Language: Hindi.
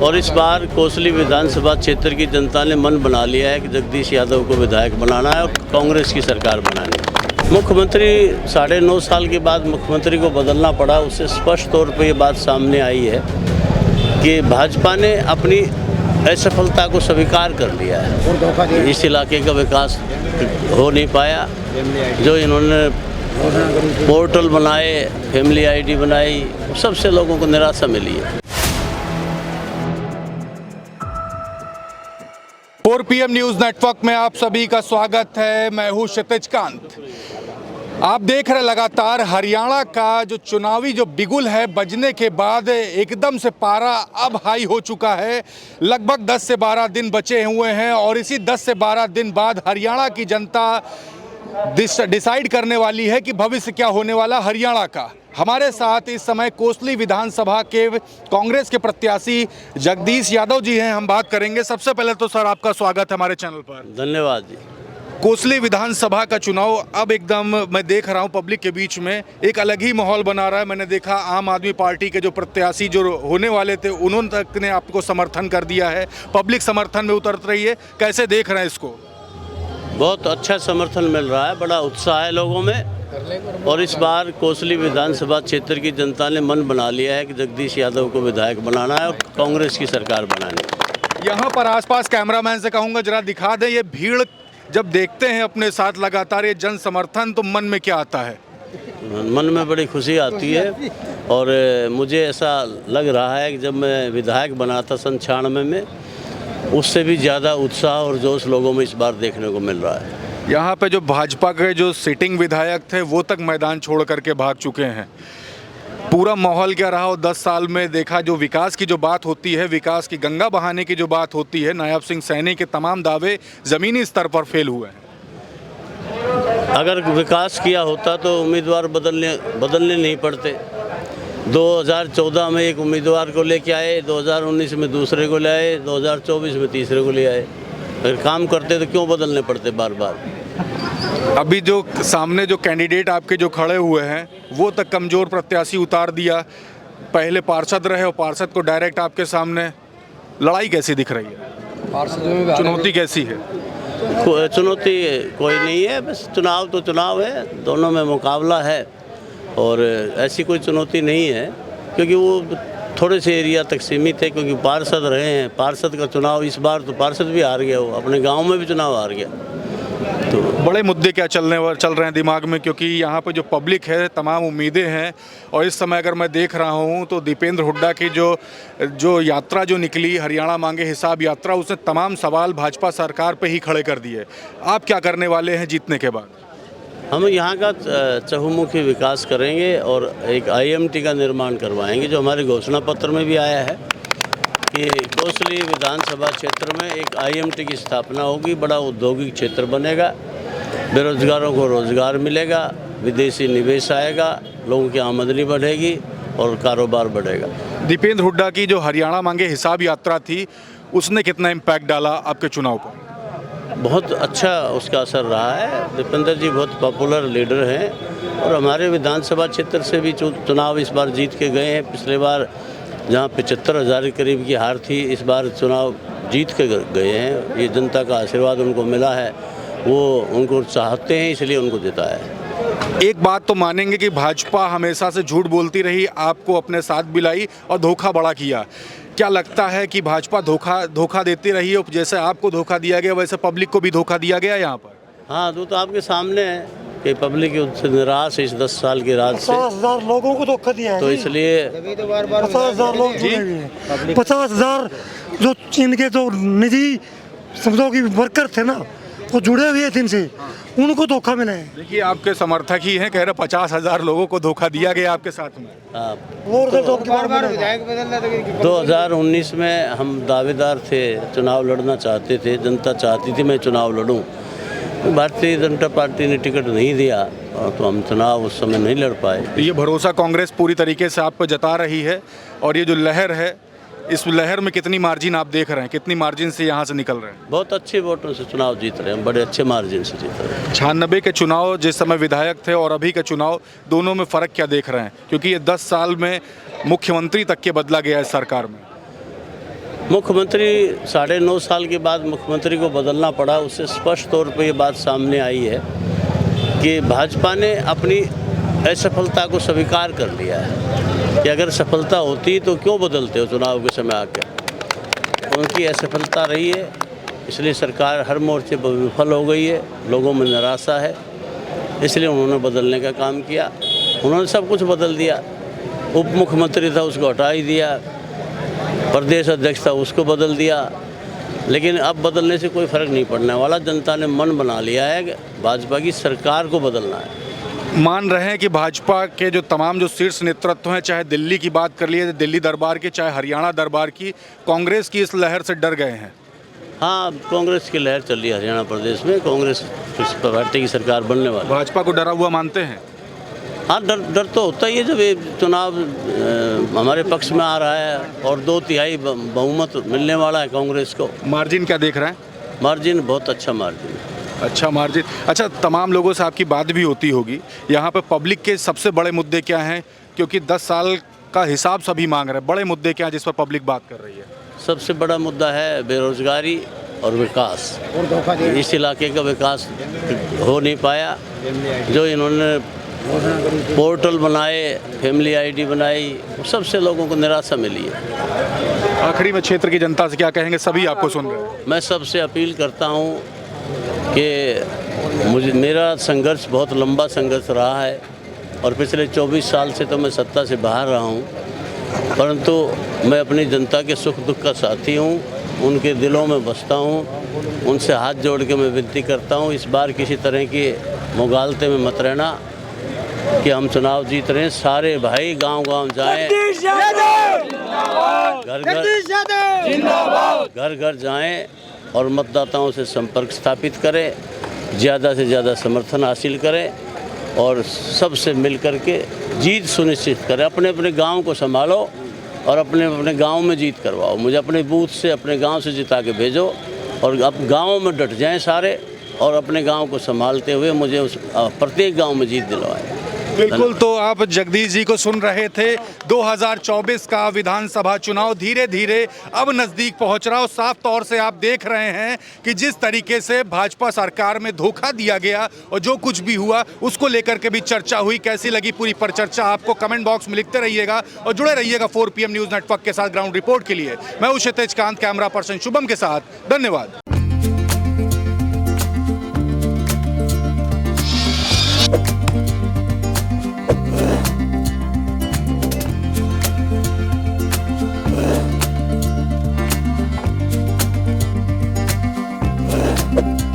और इस बार कोसली विधानसभा क्षेत्र की जनता ने मन बना लिया है कि जगदीश यादव को विधायक बनाना है और कांग्रेस की सरकार बनानी है। मुख्यमंत्री 9.5 साल के बाद मुख्यमंत्री को बदलना पड़ा, उससे स्पष्ट तौर पर ये बात सामने आई है कि भाजपा ने अपनी असफलता को स्वीकार कर लिया है। इस इलाके का विकास हो नहीं पाया। जो इन्होंने पोर्टल बनाए, फैमिली आईडी बनाई, सबसे लोगों को निराशा मिली है। 4 PM न्यूज़ नेटवर्क में आप सभी का स्वागत है। मैं हूं क्षितिज कांत। आप देख रहे लगातार हरियाणा का जो चुनावी जो बिगुल है बजने के बाद एकदम से पारा अब हाई हो चुका है। लगभग 10 से 12 दिन बचे हुए हैं और इसी 10 से 12 दिन बाद हरियाणा की जनता डिसाइड करने वाली है कि भविष्य क्या होने वाला हरियाणा का। हमारे साथ इस समय कोसली विधानसभा के कांग्रेस के प्रत्याशी जगदीश यादव जी हैं। हम बात करेंगे। सबसे पहले तो सर आपका स्वागत है हमारे चैनल पर। धन्यवाद जी। कोसली विधानसभा का चुनाव अब एकदम मैं देख रहा हूं पब्लिक के बीच में एक अलग ही माहौल बना रहा है। मैंने देखा आम आदमी पार्टी के जो प्रत्याशी जो होने वाले थे उन्होंने तक ने आपको समर्थन कर दिया है, पब्लिक समर्थन में उतर रही है। कैसे देख रहे हैं इसको? बहुत अच्छा समर्थन मिल रहा है, बड़ा उत्साह है लोगों में। और इस बार कोसली विधानसभा क्षेत्र की जनता ने मन बना लिया है कि जगदीश यादव को विधायक बनाना है और कांग्रेस की सरकार बनानी है। यहाँ पर आसपास कैमरामैन से कहूँगा जरा दिखा दें ये भीड़ जब देखते हैं अपने साथ लगातार ये जन समर्थन, तो मन में क्या आता है? मन में बड़ी खुशी आती है और मुझे ऐसा लग रहा है कि जब मैं विधायक बना था सन 96 में, उससे भी ज़्यादा उत्साह और जोश लोगों में इस बार देखने को मिल रहा है। यहाँ पे जो भाजपा के जो सिटिंग विधायक थे वो तक मैदान छोड़ करके भाग चुके हैं। पूरा माहौल क्या रहा हो 10 साल में? देखा जो विकास की जो बात होती है, विकास की गंगा बहाने की जो बात होती है, नायब सिंह सैनी के तमाम दावे ज़मीनी स्तर पर फेल हुए हैं। अगर विकास किया होता तो उम्मीदवार बदलने नहीं पड़ते। 2014 में एक उम्मीदवार को लेके आए, 2019 में दूसरे को ले आए, 2024 में तीसरे को ले आए। अगर काम करते तो क्यों बदलने पड़ते बार बार? अभी जो सामने जो कैंडिडेट आपके जो खड़े हुए हैं वो तक कमज़ोर प्रत्याशी उतार दिया। पहले पार्षद रहे और पार्षद को डायरेक्ट आपके सामने। लड़ाई कैसी दिख रही है? चुनौती कैसी है? चुनौती कोई नहीं है, बस चुनाव तो चुनाव है, दोनों में मुकाबला है और ऐसी कोई चुनौती नहीं है क्योंकि वो थोड़े से एरिया तक सीमित है। क्योंकि पार्षद रहे हैं, पार्षद का चुनाव इस बार तो पार्षद भी हार गया, वो अपने गांव में भी चुनाव हार गया। तो बड़े मुद्दे क्या चल रहे हैं दिमाग में? क्योंकि यहाँ पे जो पब्लिक है तमाम उम्मीदें हैं और इस समय अगर मैं देख रहा हूँ तो दीपेंद्र हुड्डा की जो यात्रा जो निकली, हरियाणा मांगे हिसाब यात्रा, उसने तमाम सवाल भाजपा सरकार पे ही खड़े कर दिए। आप क्या करने वाले हैं जीतने के बाद? हम यहाँ का चहुमुखी विकास करेंगे और एक IMT का निर्माण करवाएंगे, जो हमारे घोषणा पत्र में भी आया है कि कोसली विधानसभा क्षेत्र में एक IMT की स्थापना होगी। बड़ा औद्योगिक क्षेत्र बनेगा, बेरोजगारों को रोजगार मिलेगा, विदेशी निवेश आएगा, लोगों की आमदनी बढ़ेगी और कारोबार बढ़ेगा। दीपेंद्र हुड्डा की जो हरियाणा मांगे हिसाब यात्रा थी उसने कितना इम्पैक्ट डाला आपके चुनाव पर? बहुत अच्छा उसका असर रहा है। दीपेंद्र जी बहुत पॉपुलर लीडर हैं और हमारे विधानसभा क्षेत्र से भी चुनाव इस बार जीत के गए हैं। पिछले बार जहां 75,000 के करीब की हार थी, इस बार चुनाव जीत के गए हैं। ये जनता का आशीर्वाद उनको मिला है, वो उनको चाहते हैं इसलिए उनको जिताया है। एक बात तो मानेंगे कि भाजपा हमेशा से झूठ बोलती रही, आपको अपने साथ बिलाई और धोखा बड़ा किया। क्या लगता है कि भाजपा धोखा देती रही है? जैसे आपको धोखा दिया गया वैसे पब्लिक को भी धोखा दिया गया यहाँ पर? हाँ, तो आपके सामने है कि पब्लिक उससे निराश है इस 10 साल के राज से। 50,000 लोगों को धोखा दिया है। तो इसलिए 50,000 लोग जुड़े हुए हैं। 50,000 जो इनके जो निजी समझो कि वर्कर थे ना, वो जुड़े हुए थे इनसे, उनको धोखा मिला है। देखिए आपके समर्थक ही हैं, कह रहे 50,000 लोगों को धोखा दिया गया आपके साथ में। और तो बार 2019 में हम दावेदार थे, चुनाव लड़ना चाहते थे, जनता चाहती थी मैं चुनाव लड़ूं। भारतीय जनता पार्टी ने टिकट नहीं दिया तो हम चुनाव उस समय नहीं लड़ पाए। ये भरोसा कांग्रेस पूरी तरीके से आप पर जता रही है और ये जो लहर है, इस लहर में कितनी मार्जिन आप देख रहे हैं? कितनी मार्जिन से यहाँ से निकल रहे हैं? बहुत अच्छे वोटों से चुनाव जीत रहे हैं, बड़े अच्छे मार्जिन से जीत रहे हैं। 96 के चुनाव जिस समय विधायक थे और अभी के चुनाव, दोनों में फ़र्क क्या देख रहे हैं? क्योंकि ये 10 साल में मुख्यमंत्री तक के बदला गया है सरकार में। मुख्यमंत्री 9.5 साल के बाद मुख्यमंत्री को बदलना पड़ा। उससे स्पष्ट तौर पर ये बात सामने आई है कि भाजपा ने अपनी असफलता को स्वीकार कर लिया है कि अगर सफलता होती तो क्यों बदलते हो चुनाव के समय आकर। उनकी असफलता रही है, इसलिए सरकार हर मोर्चे पर विफल हो गई है, लोगों में निराशा है, इसलिए उन्होंने बदलने का काम किया। उन्होंने सब कुछ बदल दिया। उप मुख्यमंत्री था उसको हटा ही दिया, प्रदेश अध्यक्ष था उसको बदल दिया, लेकिन अब बदलने से कोई फ़र्क नहीं पड़ने वाला। जनता ने मन बना लिया है कि भाजपा की सरकार को बदलना है। मान रहे हैं कि भाजपा के जो तमाम जो शीर्ष नेतृत्व हैं, चाहे दिल्ली की बात कर लिए, दिल्ली दरबार की, चाहे हरियाणा दरबार की, कांग्रेस की इस लहर से डर गए हैं। हाँ, कांग्रेस की लहर चल रही है हरियाणा प्रदेश में। कांग्रेस पार्टी की सरकार बनने वाली। भाजपा को डरा हुआ मानते हैं? हाँ, डर तो होता ही है जब ये चुनाव हमारे पक्ष में आ रहा है और 2/3 बहुमत मिलने वाला है कांग्रेस को। मार्जिन क्या देख रहे हैं? मार्जिन बहुत अच्छा मार्जिन है। अच्छा मार्जिन। अच्छा, तमाम लोगों से आपकी बात भी होती होगी। यहाँ पे पब्लिक के सबसे बड़े मुद्दे क्या हैं? क्योंकि 10 साल का हिसाब सभी मांग रहे हैं। बड़े मुद्दे क्या हैं जिस पर पब्लिक बात कर रही है? सबसे बड़ा मुद्दा है बेरोजगारी और विकास। इस इलाके का विकास हो नहीं पाया। जो इन्होंने पोर्टल बनाए, फैमिली आईडी बनाई, सबसे लोगों को निराशा मिली है। आखिरी में क्षेत्र की जनता से क्या कहेंगे? सभी आपको सुन रहे हैं। मैं सबसे अपील करता हूँ कि मेरा संघर्ष बहुत लंबा संघर्ष रहा है और पिछले 24 साल से तो मैं सत्ता से बाहर रहा हूँ, परंतु मैं अपनी जनता के सुख दुख का साथी हूँ, उनके दिलों में बसता हूँ। उनसे हाथ जोड़ के मैं विनती करता हूँ, इस बार किसी तरह की मुगालते में मत रहना कि हम चुनाव जीत रहे हैं। सारे भाई गांव-गांव जाएं, घर घर जाएं और मतदाताओं से संपर्क स्थापित करें, ज़्यादा से ज़्यादा समर्थन हासिल करें और सबसे मिल कर के जीत सुनिश्चित करें। अपने अपने गांव को संभालो और अपने अपने गांव में जीत करवाओ। मुझे अपने बूथ से, अपने गांव से जिता के भेजो और अब गांव में डट जाएं सारे और अपने गांव को संभालते हुए मुझे उस प्रत्येक गांव में जीत दिलवाएं। बिल्कुल, तो आप जगदीश जी को सुन रहे थे। 2024 का विधानसभा चुनाव धीरे धीरे अब नज़दीक पहुंच रहा और साफ तौर से आप देख रहे हैं कि जिस तरीके से भाजपा सरकार में धोखा दिया गया और जो कुछ भी हुआ उसको लेकर के भी चर्चा हुई। कैसी लगी पूरी परिचर्चा आपको कमेंट बॉक्स में लिखते रहिएगा और जुड़े रहिएगा 4 PM न्यूज़ नेटवर्क के साथ ग्राउंड रिपोर्ट के लिए। मैं हूं क्षितिज कांत, कैमरा पर्सन शुभम के साथ। धन्यवाद। you